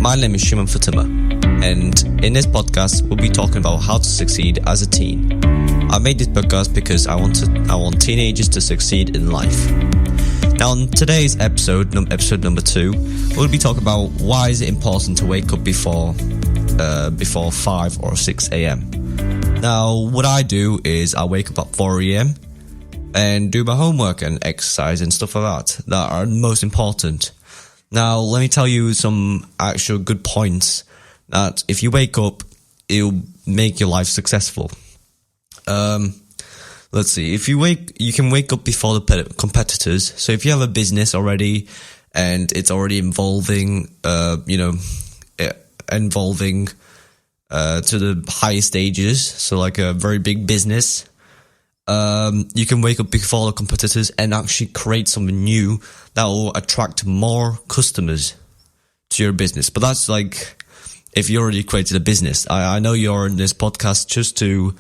My name is Shimon Fatima, and in this podcast, we'll be talking about how to succeed as a teen. I made this podcast because I want teenagers to succeed in life. Now, on today's episode number 2, we'll be talking about why is it important to wake up before 5 or 6 a.m. Now, what I do is I wake up at 4 a.m. and do my homework and exercise and stuff like that are most important. Now, let me tell you some actual good points that if you wake up, it'll make your life successful. Let's see. You can wake up before the competitors. So if you have a business already and it's already involving to the higher stages, so like a very big business, you can wake up before the competitors and actually create something new that will attract more customers to your business. But that's like if you already created a business. I know you're in this podcast just to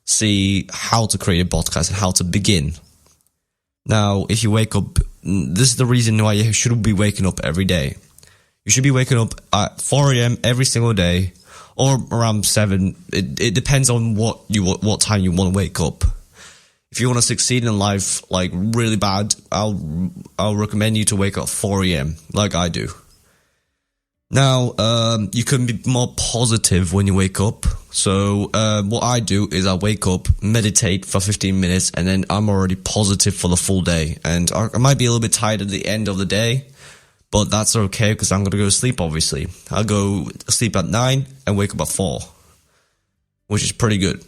see how to create a podcast and how to begin. Now, if you wake up, this is the reason why you should be waking up every day. You should be waking up at 4 a.m. every single day, or around 7. It depends on what time you want to wake up. If you want to succeed in life, like really bad, I'll recommend you to wake up 4 a.m. like I do. Now, you can be more positive when you wake up. So, what I do is I wake up, meditate for 15 minutes, and then I'm already positive for the full day. And I might be a little bit tired at the end of the day, but that's okay because I'm going to go to sleep, obviously. I'll go sleep at 9 and wake up at 4, which is pretty good.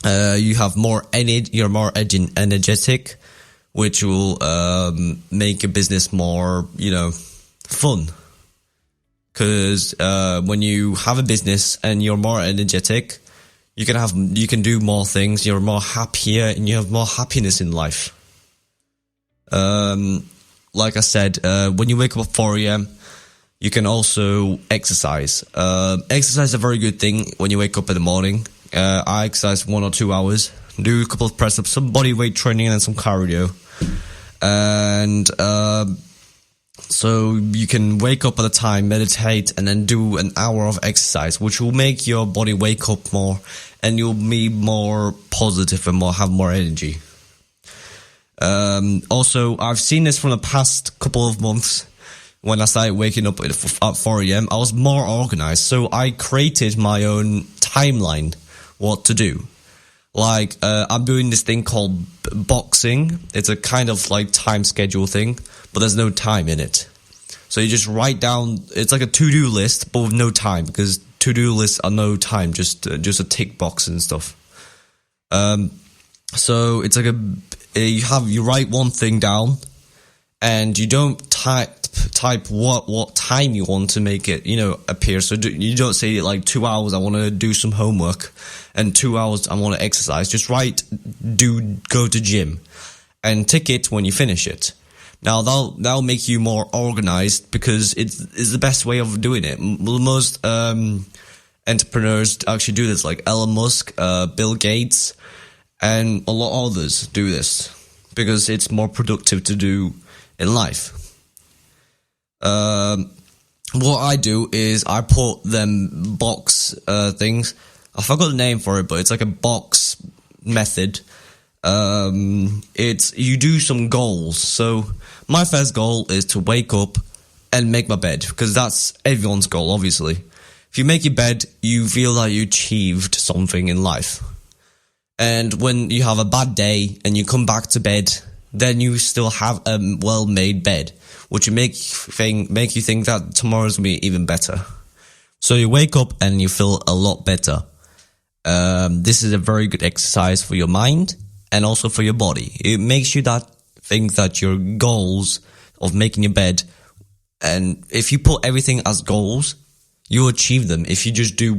You have more energy, you're more energetic, which will make your business more, fun. Because when you have a business and you're more energetic, you can do more things. You're more happier and you have more happiness in life. Like I said, when you wake up at 4 a.m., you can also exercise. Exercise is a very good thing when you wake up in the morning. I exercise 1 or 2 hours, do a couple of press-ups, some body weight training, and some cardio. And so you can wake up at a time, meditate, and then do an hour of exercise, which will make your body wake up more, and you'll be more positive and have more energy. Also, I've seen this from the past couple of months. When I started waking up at 4 a.m., I was more organized. So I created my own timeline, what to do. Like, I'm doing this thing called boxing. It's a kind of like time schedule thing, but there's no time in it. So you just write down, it's like a to-do list, but with no time, because to-do lists are no time, just a tick box and stuff. So it's like you write one thing down, and you don't type what time you want to make it, appear. So you don't say like 2 hours I want to do some homework and 2 hours I want to exercise. Just write go to gym and tick it when you finish it. Now that'll make you more organized because it's the best way of doing it. Most entrepreneurs actually do this, like Elon Musk, Bill Gates, and a lot of others do this because it's more productive to do in life. What I do is I put them box things. I forgot the name for it, but it's like a box method. It's you do some goals. So my first goal is to wake up and make my bed, because that's everyone's goal, obviously. If you make your bed, you feel like you achieved something in life. And when you have a bad day and you come back to bed, then you still have a well-made bed, which will make you think that tomorrow's going to be even better. So you wake up and you feel a lot better. This is a very good exercise for your mind and also for your body. It makes you think that your goals of making your bed, and if you put everything as goals, you achieve them if you just do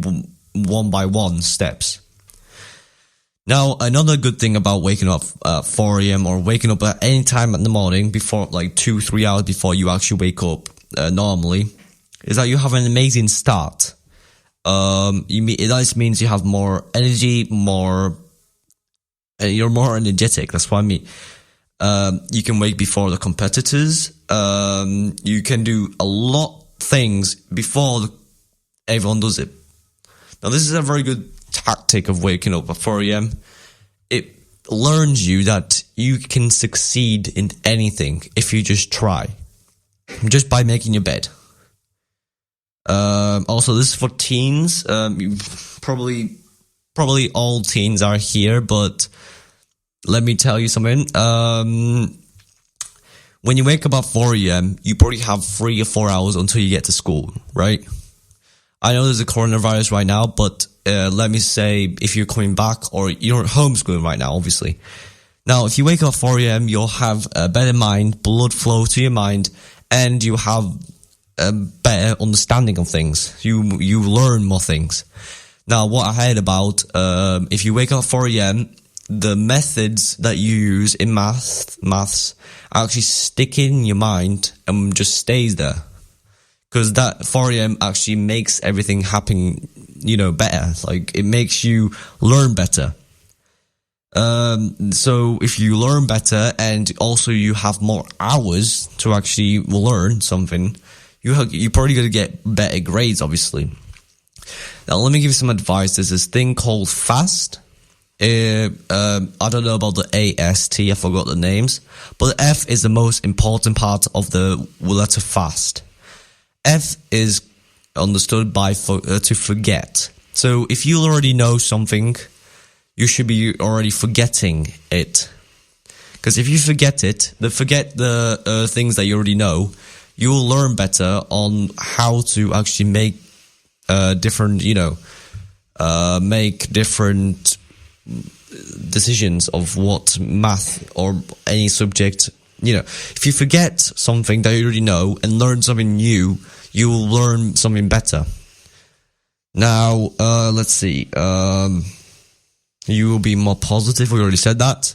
one by one steps. Now, another good thing about waking up at 4 a.m. or waking up at any time in the morning before, like 2-3 hours before you actually wake up normally, is that you have an amazing start. It means you have more energy, you're more energetic. That's what I mean. You can wake before the competitors. You can do a lot of things before everyone does it. Now, this is a very good tactic of waking up at 4 a.m. It learns you that you can succeed in anything if you just try, just by making your bed. Also, this is for teens. Probably all teens are here, but let me tell you something. When you wake up at 4 a.m., you probably have 3 or 4 hours until you get to school, right? I know there's a coronavirus right now, but let me say if you're coming back or you're homeschooling right now, obviously. Now, if you wake up at 4 a.m., you'll have a better mind, blood flow to your mind, and you have a better understanding of things. You learn more things. Now, what I heard about, if you wake up at 4 a.m., the methods that you use in maths actually stick in your mind and just stays there. Because that 4 a.m. actually makes everything happen, better. Like, it makes you learn better. So if you learn better and also you have more hours to actually learn something, you're probably going to get better grades, obviously. Now, let me give you some advice. There's this thing called FAST. I don't know about the AST, I forgot the names. But the F is the most important part of the letter FAST. F is understood by to forget. So if you already know something, you should be already forgetting it. Because if you forget the things that you already know, you will learn better on how to actually make different decisions of what math or any subject. If you forget something that you already know and learn something new, you will learn something better. Now, let's see. You will be more positive. We already said that.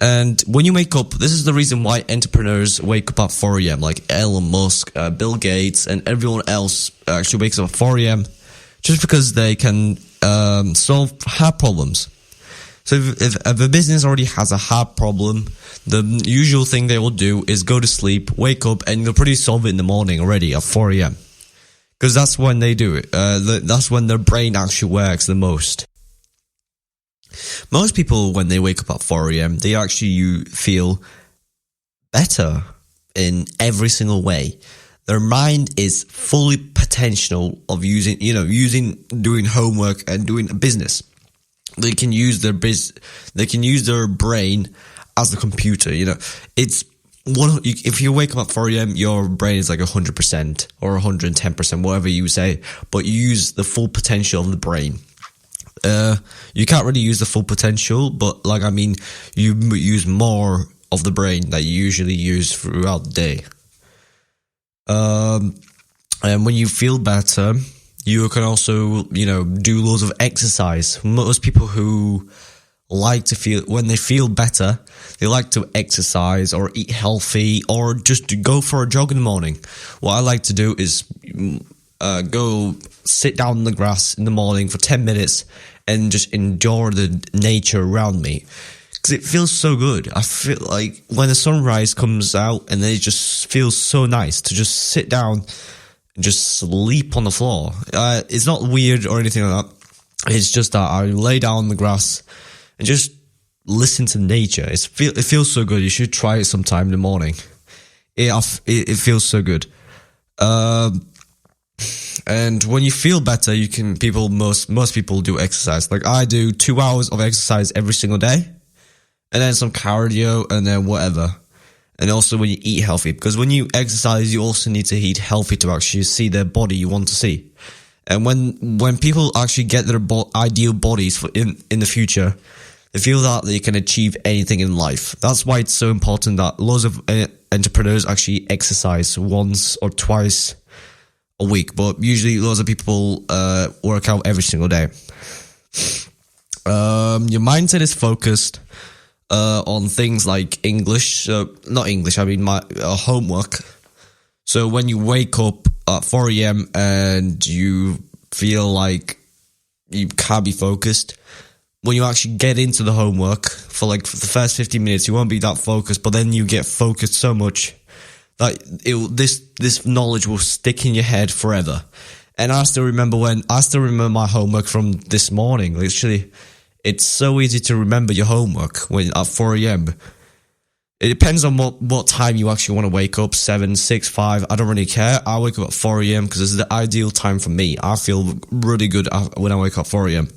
And when you wake up, this is the reason why entrepreneurs wake up at 4 a.m. Like Elon Musk, Bill Gates, and everyone else actually wakes up at 4 a.m. just because they can solve hard problems. So if a business already has a hard problem, the usual thing they will do is go to sleep, wake up, and they'll probably solve it in the morning already at 4 a.m. Because that's when they do it. That's when their brain actually works the most. Most people, when they wake up at 4 a.m., they actually feel better in every single way. Their mind is fully potential of doing homework and doing a business. They can use their brain as the computer. It's if you wake up at 4 a.m., your brain is like 100% or 110%, whatever you say, but you use the full potential of the brain. You can't really use the full potential, but you use more of the brain that you usually use throughout the day. And when you feel better, you can also, do loads of exercise. Most people who like to feel, when they feel better, they like to exercise or eat healthy or just to go for a jog in the morning. What I like to do is go sit down in the grass in the morning for 10 minutes and just enjoy the nature around me. Because it feels so good. I feel like when the sunrise comes out and then it just feels so nice to just sit down and just sleep on the floor. It's not weird or anything like that. It's just that I lay down on the grass and just listen to nature. It feels so good. You should try it sometime in the morning. It feels so good. And when you feel better, most people do exercise. Like I do 2 hours of exercise every single day, and then some cardio, and then whatever. And also when you eat healthy, because when you exercise, you also need to eat healthy to actually see the body you want to see. And when people actually get their ideal bodies in the future, they feel that they can achieve anything in life. That's why it's so important that lots of entrepreneurs actually exercise once or twice a week, but usually lots of people work out every single day. Your mindset is focused on things like English, not English, I mean my homework. So when you wake up at 4 a.m. and you feel like you can't be focused, when you actually get into the homework for the first 15 minutes, you won't be that focused, but then you get focused so much that this knowledge will stick in your head forever. And I still remember my homework from this morning. Literally, it's so easy to remember your homework when at 4 a.m. It depends on what time you actually want to wake up, 7, 6, 5. I don't really care. I wake up at 4 a.m. because it's the ideal time for me. I feel really good when I wake up at 4 a.m.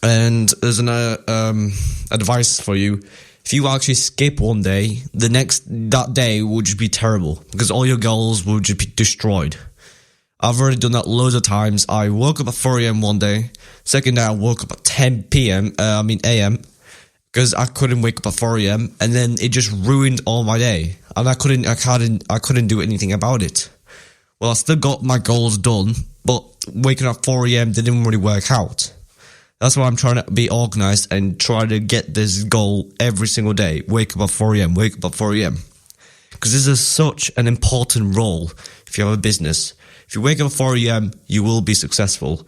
And there's an advice for you. If you actually skip one day, that day will just be terrible because all your goals will just be destroyed. I've already done that loads of times. I woke up at 4 a.m. one day. Second day, I woke up at 10 a.m. because I couldn't wake up at 4 a.m. and then it just ruined all my day, and I couldn't do anything about it. Well, I still got my goals done, but waking up at 4 a.m. didn't really work out. That's why I'm trying to be organized and try to get this goal every single day. Wake up at 4 a.m. Wake up at 4 a.m. Because this is such an important role if you have a business. If you wake up at 4 a.m., you will be successful.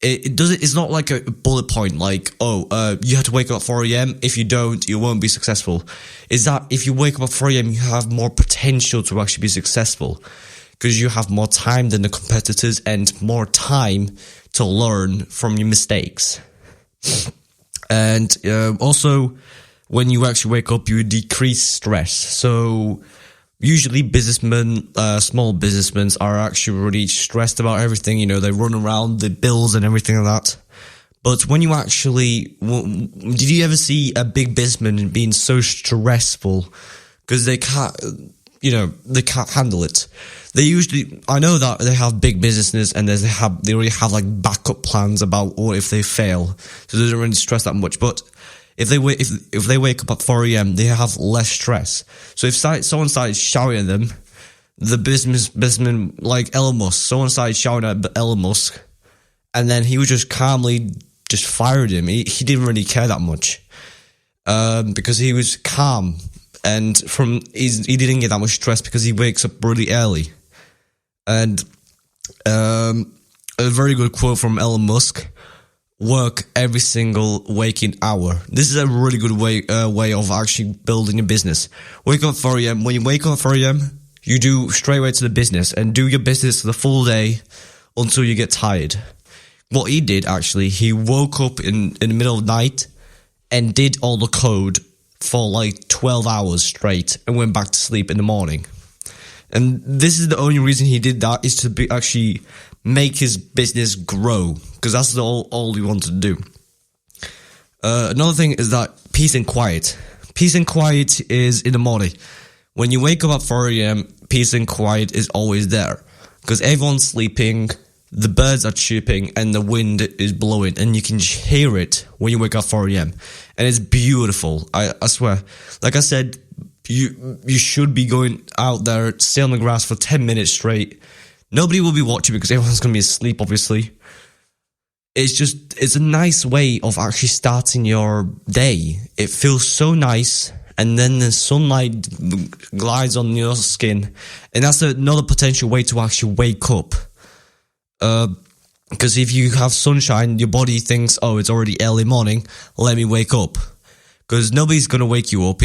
It's not like a bullet point, like, you have to wake up at 4 a.m. If you don't, you won't be successful. Is that if you wake up at 4 a.m., you have more potential to actually be successful because you have more time than the competitors and more time to learn from your mistakes. And also, when you actually wake up, you decrease stress. So usually small businessmen are actually really stressed about everything. You know, they run around the bills and everything like that. But when you actually, did you ever see a big businessman being so stressful because they can't handle it? I know that they have big businesses and they already have like backup plans about what if they fail. So they don't really stress that much. But if they wake up at 4 a.m., they have less stress. So if someone started shouting at them, the businessman like Elon Musk, someone started shouting at Elon Musk, and then he would just calmly just fired him. He didn't really care that much because he was calm, and he didn't get that much stress because he wakes up really early. And a very good quote from Elon Musk: work every single waking hour. This is a really good way of actually building a business. Wake up at 4 a.m. When you wake up at 4 a.m., you do straight away to the business and do your business the full day until you get tired. What he did, actually, he woke up in the middle of the night and did all the code for like 12 hours straight and went back to sleep in the morning. And this is the only reason he did that, is to actually make his business grow, because that's all he wanted to do. Another thing is that peace and quiet. Peace and quiet is in the morning. When you wake up at 4 a.m., peace and quiet is always there, because everyone's sleeping, the birds are chirping, and the wind is blowing, and you can hear it when you wake up at 4 a.m. And it's beautiful, I swear. Like I said, you should be going out there, stay on the grass for 10 minutes straight. Nobody will be watching because everyone's going to be asleep, obviously. It's a nice way of actually starting your day. It feels so nice, and then the sunlight glides on your skin, and that's another potential way to actually wake up. Because if you have sunshine, your body thinks, oh, it's already early morning, let me wake up. Because nobody's going to wake you up.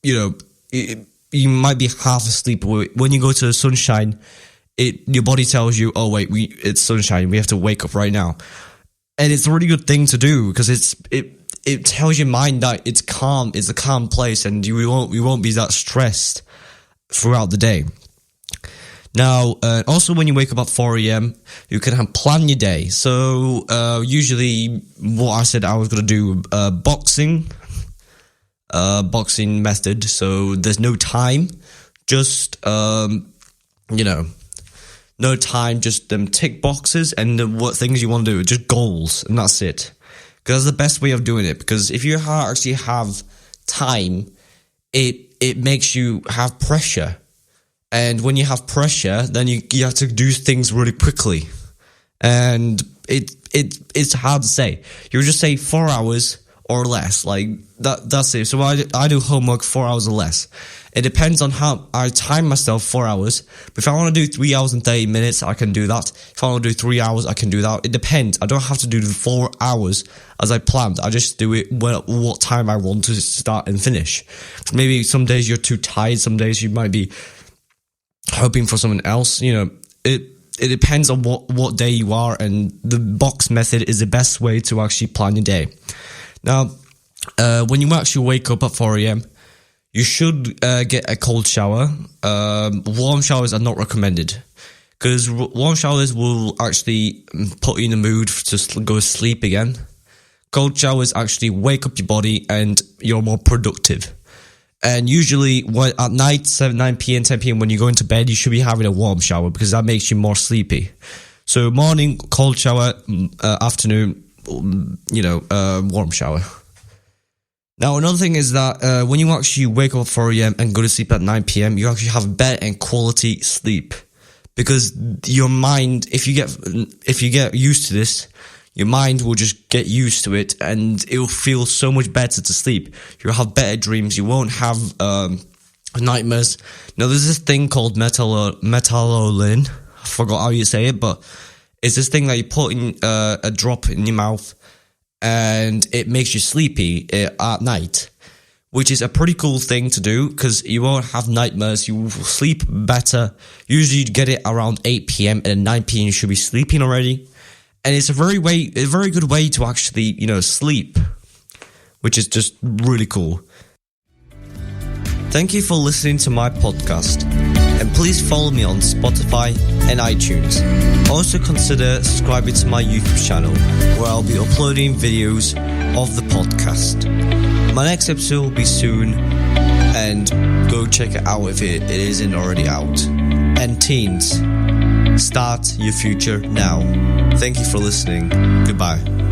You might be half asleep. When you go to the sunshine, your body tells you, oh wait, it's sunshine, we have to wake up right now. And it's a really good thing to do, because it tells your mind that it's calm, it's a calm place, and you won't be that stressed throughout the day. Now, also when you wake up at 4 a.m., you can plan your day. So usually what I said I was going to do, boxing method. So there's no time, just no time, just tick boxes and what things you want to do, just goals, and that's it. Because that's the best way of doing it. Because if you actually have time, it makes you have pressure. And when you have pressure, then you have to do things really quickly. And it's hard to say. You just say 4 hours or less. Like that's it. So I do homework 4 hours or less. It depends on how I time myself 4 hours. But if I want to do 3 hours and 30 minutes, I can do that. If I want to do 3 hours, I can do that. It depends. I don't have to do the 4 hours as I planned. I just do it what time I want to start and finish. Maybe some days you're too tired. Some days you might be hoping for someone else. it depends on what day you are, and the box method is the best way to actually plan your day. Now, when you actually wake up at 4 a.m., you should get a cold shower. Warm showers are not recommended, because warm showers will actually put you in the mood to go to sleep again. Cold showers actually wake up your body and you're more productive. And usually at night, 9 p.m., 10 p.m, when you go into bed, you should be having a warm shower because that makes you more sleepy. So morning, cold shower, afternoon, warm shower. Now, another thing is that when you actually wake up at 4 a.m. and go to sleep at 9 p.m, you actually have better and quality sleep. Because your mind, if you get used to this, your mind will just get used to it and it will feel so much better to sleep. You'll have better dreams. You won't have nightmares. Now, there's this thing called metalolin. I forgot how you say it, but it's this thing that you put in a drop in your mouth and it makes you sleepy at night, which is a pretty cool thing to do because you won't have nightmares. You will sleep better. Usually you get it around 8 p.m. and at 9 p.m. you should be sleeping already. And it's a very good way to actually, sleep, which is just really cool. Thank you for listening to my podcast, and please follow me on Spotify and iTunes. Also consider subscribing to my YouTube channel, where I'll be uploading videos of the podcast. My next episode will be soon, and go check it out if it isn't already out. And teens, start your future now. Thank you for listening. Goodbye.